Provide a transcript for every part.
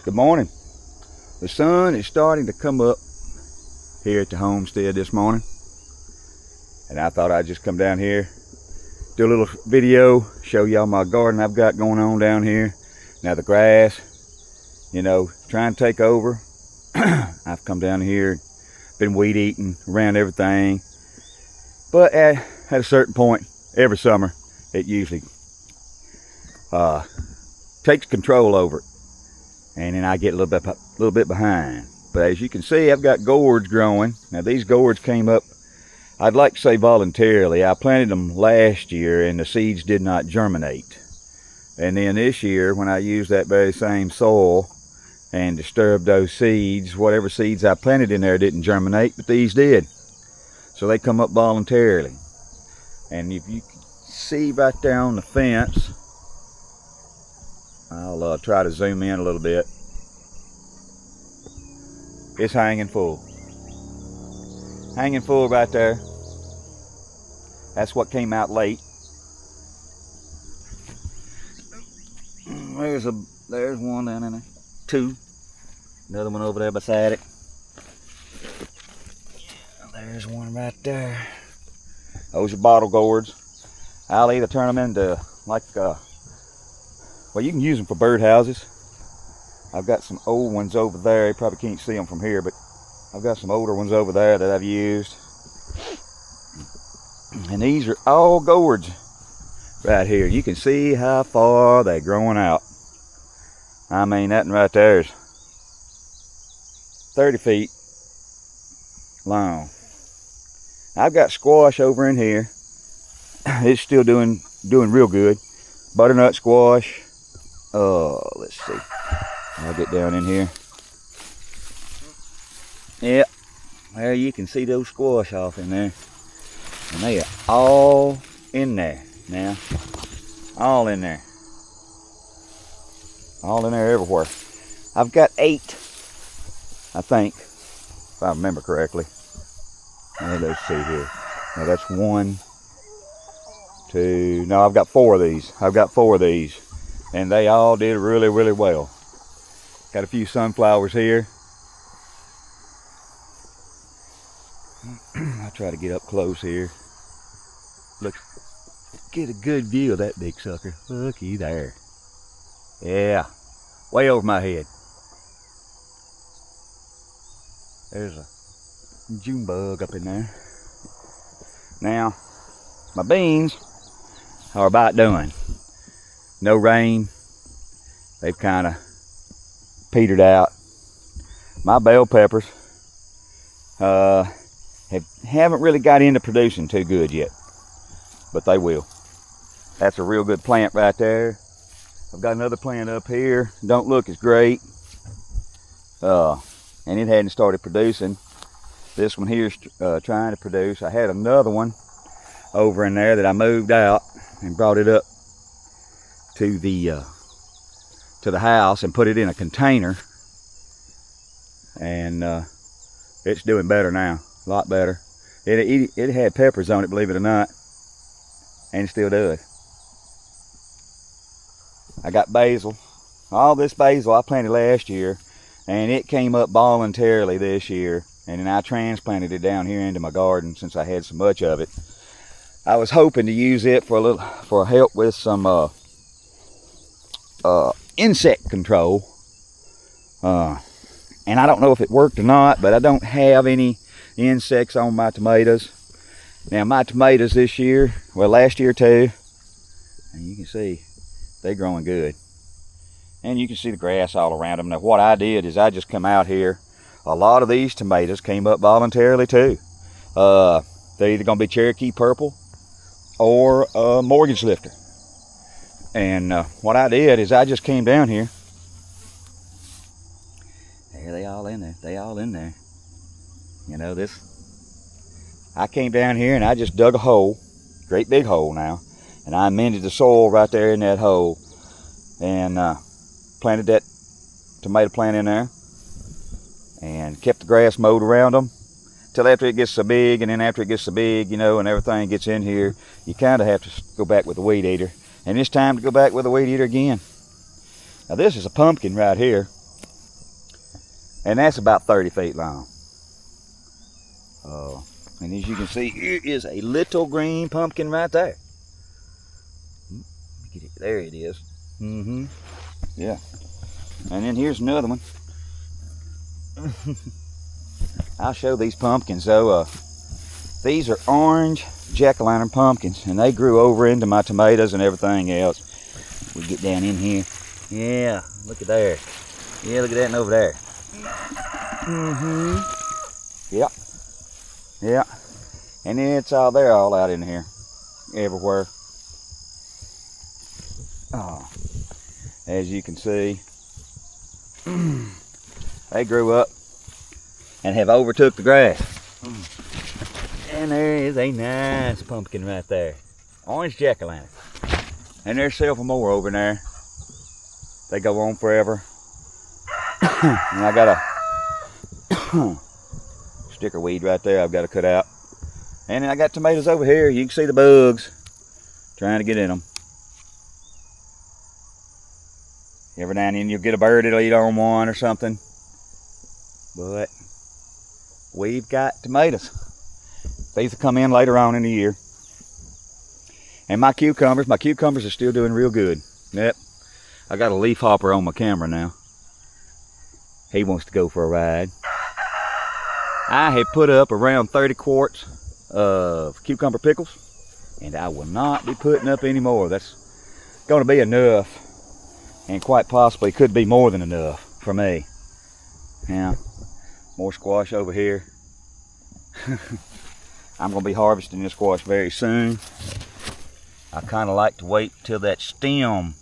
Good morning. The sun is starting to come up here at the homestead this morning, and I thought I'd just come down here, do a little video, show y'all my garden I've got going on down here. Now the grass, trying to take over. I've come down here, been weed eating around everything, but at a certain point every summer it usually takes control over it, and then I get a little bit behind. But as you can see, I've got gourds growing. Now these gourds came up, I'd like to say voluntarily. I planted them last year and the seeds did not germinate. And then this year, when I used that very same soil and disturbed those seeds, whatever seeds I planted in there didn't germinate, but these did. So they come up voluntarily. And if you can see right there on the fence, I'll try to zoom in a little bit. It's hanging full. Hanging full right there. That's what came out late. There's one down in there. Two. Another one over there beside it. There's one right there. Those are bottle gourds. I'll either turn them into well, you can use them for birdhouses. I've got some old ones over there. You probably can't see them from here, but I've got some older ones over there that I've used. And these are all gourds right here. You can see how far they're growing out. I mean, that one right there is 30 feet long. I've got squash over in here. It's still doing real good. Butternut squash. Let's see. I'll get down in here. Yep. There you can see those squash off in there. And they are all in there now. All in there. All in there everywhere. I've got 8, I think, if I remember correctly. Now, let's see here. Now that's 1, 2, no, I've got 4 of these. I've got 4 of these. And they all did really, really well. Got a few sunflowers here. I'll try to get up close here. Look, get a good view of that big sucker. Looky there. Yeah, way over my head. There's a June bug up in there. Now, my beans are about done. No rain. They've kind of petered out. My bell peppers haven't really got into producing too good yet, but they will. That's a real good plant right there. I've got another plant up here. Don't look as great, and it hadn't started producing. This one here is trying to produce. I had another one over in there that I moved out and brought it up to the house and put it in a container, and it's doing better now, a lot better. It had peppers on it, believe it or not, and it still does. I got basil. All this basil I planted last year, and it came up voluntarily this year, and then I transplanted it down here into my garden since I had so much of it. I was hoping to use it for help with some insect control, and I don't know if it worked or not, but I don't have any insects on my tomatoes. Now my tomatoes this year, well last year too, and you can see they're growing good, and you can see the grass all around them. Now what I did is I just come out here. A lot of these tomatoes came up voluntarily too. They're either going to be Cherokee Purple or Mortgage Lifter. And what I did is I just came down here. There, they all in there. They all in there. I came down here and I just dug a hole, great big hole now, and I amended the soil right there in that hole, and planted that tomato plant in there, and kept the grass mowed around them till after it gets so big. And then after it gets so big, and everything gets in here, you kind of have to go back with the weed eater. And it's time to go back with the weed eater again. Now this is a pumpkin right here. And that's about 30 feet long. And as you can see, here is a little green pumpkin right there. Get it. There it is. Yeah. And then here's another one. I'll show these pumpkins though. These are orange jack-o'-lantern pumpkins, and they grew over into my tomatoes and everything else. We get down in here. Yeah, look at there. Yeah, look at that and over there. Yep. Yeah. And then it's all there, all out in here, everywhere. Oh, as you can see, they grew up and have overtook the grass. And there is a nice pumpkin right there. Orange jack-o'-lantern. And there's several more over there. They go on forever. And I got a sticker weed right there I've got to cut out. And then I got tomatoes over here. You can see the bugs trying to get in them. Every now and then you'll get a bird that'll eat on one or something. But we've got tomatoes. These will come in later on in the year. And my cucumbers are still doing real good. Yep. I got a leaf hopper on my camera now. He wants to go for a ride. I have put up around 30 quarts of cucumber pickles, and I will not be putting up any more. That's going to be enough, and quite possibly could be more than enough for me. Now, more squash over here. I'm going to be harvesting this squash very soon. I kind of like to wait till that stem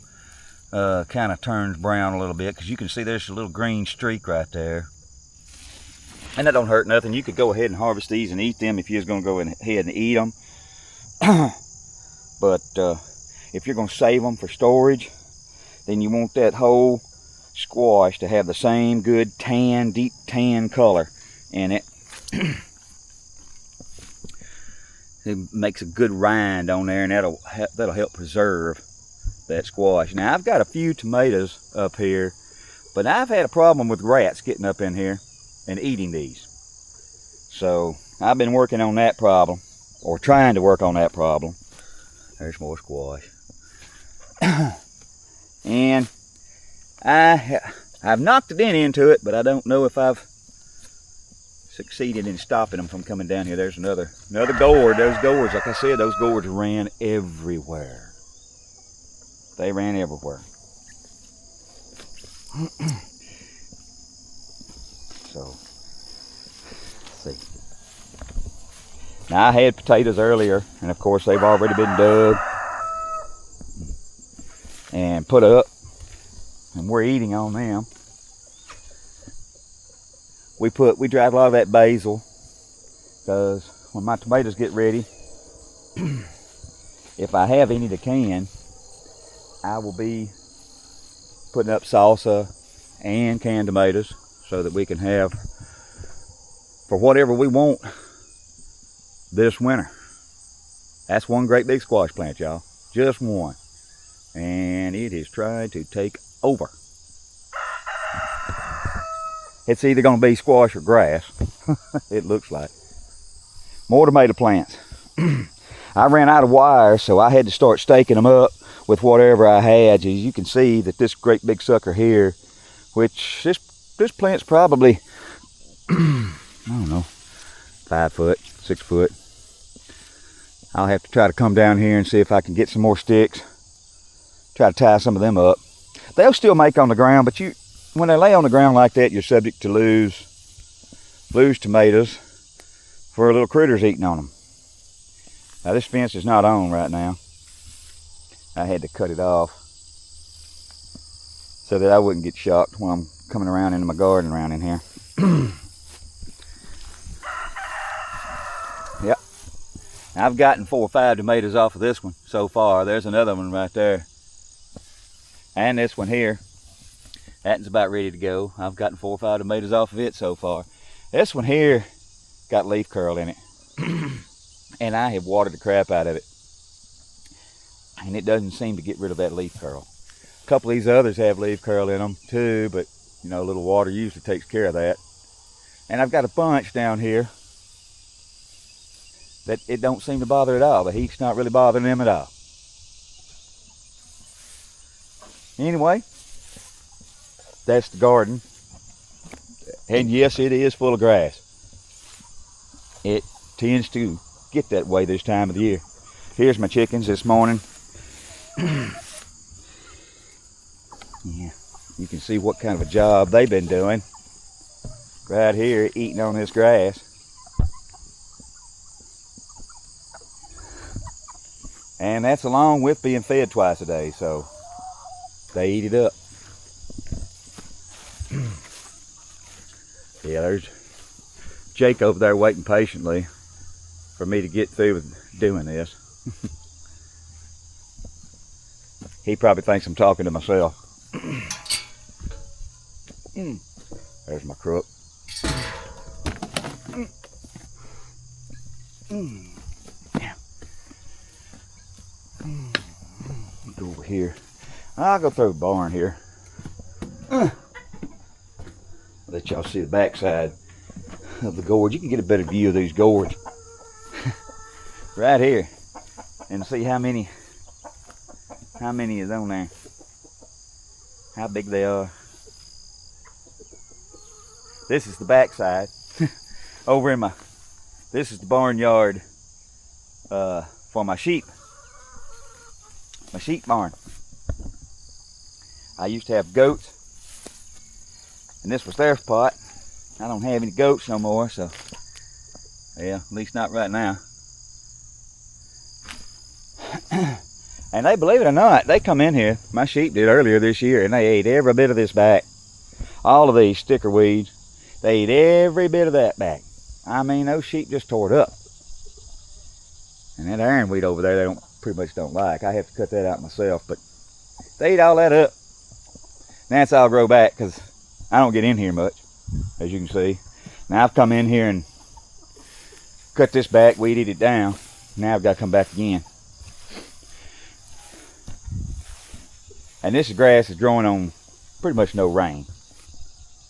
kind of turns brown a little bit, because you can see there's a little green streak right there. And that don't hurt nothing. You could go ahead and harvest these and eat them if you was going to go ahead and eat them. But if you're going to save them for storage, then you want that whole squash to have the same good tan, deep tan color in it. It makes a good rind on there, and that'll help preserve that squash. Now, I've got a few tomatoes up here, but I've had a problem with rats getting up in here and eating these. So I've been working on that problem, or trying to work on that problem. There's more squash. And I've knocked it into it, but I don't know if I've succeeded in stopping them from coming down here. There's another gourd. Those gourds, like I said, those gourds ran everywhere. They ran everywhere. So, let's see. Now, I had potatoes earlier, and of course they've already been dug and put up, and we're eating on them. We dried a lot of that basil, because when my tomatoes get ready, if I have any to can, I will be putting up salsa and canned tomatoes so that we can have for whatever we want this winter. That's one great big squash plant, y'all. Just one. And it is trying to take over. It's either going to be squash or grass. It looks like. More tomato plants. I ran out of wire, so I had to start staking them up with whatever I had. As you can see that this great big sucker here, which this plant's probably, I don't know, 5 foot, 6 foot. I'll have to try to come down here and see if I can get some more sticks. Try to tie some of them up. They'll still make on the ground, but when they lay on the ground like that, you're subject to lose tomatoes for little critters eating on them. Now this fence is not on right now. I had to cut it off so that I wouldn't get shocked when I'm coming around into my garden around in here. Yep. I've gotten 4 or 5 tomatoes off of this one so far. There's another one right there. And this one here. That one's about ready to go. I've gotten 4 or 5 tomatoes off of it so far. This one here got leaf curl in it. And I have watered the crap out of it. And it doesn't seem to get rid of that leaf curl. A couple of these others have leaf curl in them too, but You know, a little water usually takes care of that. And I've got a bunch down here that it don't seem to bother at all. The heat's not really bothering them at all. Anyway, that's the garden. And yes, it is full of grass. It tends to get that way this time of the year. Here's my chickens this morning. Yeah, you can see what kind of a job they've been doing. Right here, eating on this grass. And that's along with being fed twice a day, so they eat it up. Yeah, there's Jake over there waiting patiently for me to get through with doing this. He probably thinks I'm talking to myself. There's my crook. Go over here. I'll go through the barn here. Let y'all see the backside of the gorge. You can get a better view of these gorge right here, and see how many is on there. How big they are. This is the backside. Over in this is the barnyard for my sheep. My sheep barn. I used to have goats, and this was their spot. I don't have any goats no more, so yeah, at least not right now. And they, believe it or not, they come in here. My sheep did earlier this year, and they ate every bit of this back. All of these sticker weeds, they ate every bit of that back. I mean, those sheep just tore it up. And that ironweed over there, they pretty much don't like. I have to cut that out myself, but they eat all that up. Now it's all grow back because I don't get in here much, as you can see. Now I've come in here and cut this back, weeded it down. Now I've got to come back again. And this grass is growing on pretty much no rain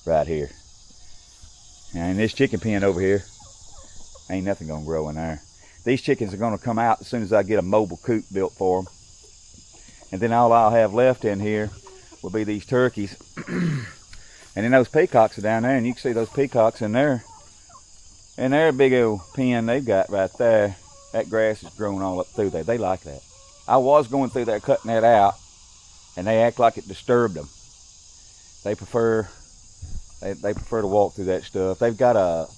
right here. And this chicken pen over here, ain't nothing gonna grow in there. These chickens are gonna come out as soon as I get a mobile coop built for them. And then all I'll have left in here will be these turkeys. And then those peacocks are down there, and you can see those peacocks in there. And their big old pen they've got right there. That grass is growing all up through there. They like that. I was going through there cutting that out, and they act like it disturbed them. They prefer to walk through that stuff. They've got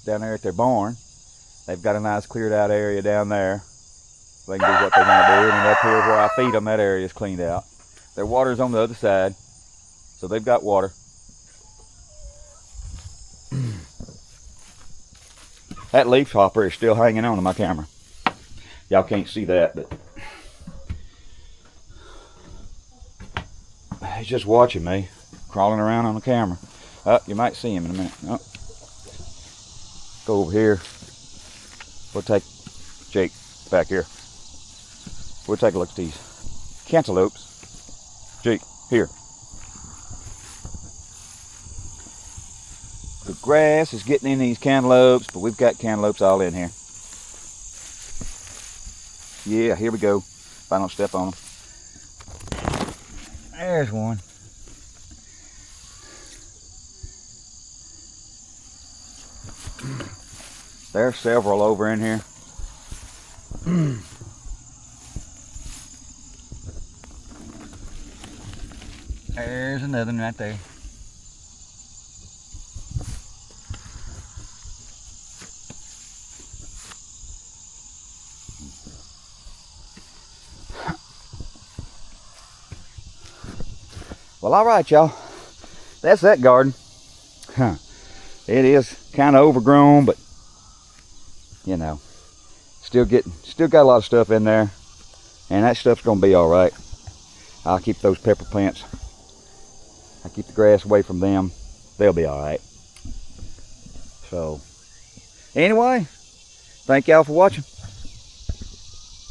down there at their barn, they've got a nice cleared out area down there. So they can do what they want to do. And up here where I feed them, that area is cleaned out. Their water's on the other side, so they've got water. That leaf hopper is still hanging on to my camera. Y'all can't see that, but he's just watching me, crawling around on the camera. Oh, you might see him in a minute. Oh. Go over here. We'll take Jake back here. We'll take a look at these cantaloupes. Jake, here. The grass is getting in these cantaloupes, but we've got cantaloupes all in here. Yeah, here we go. If I don't step on them. There's one. There's several over in here. There's another one right there. Well, all right, y'all. That's that garden. It is kind of overgrown, but you know, still got a lot of stuff in there, and that stuff's gonna be all right. I'll keep those pepper plants. I keep the grass away from them. They'll be all right. So, anyway, thank y'all for watching.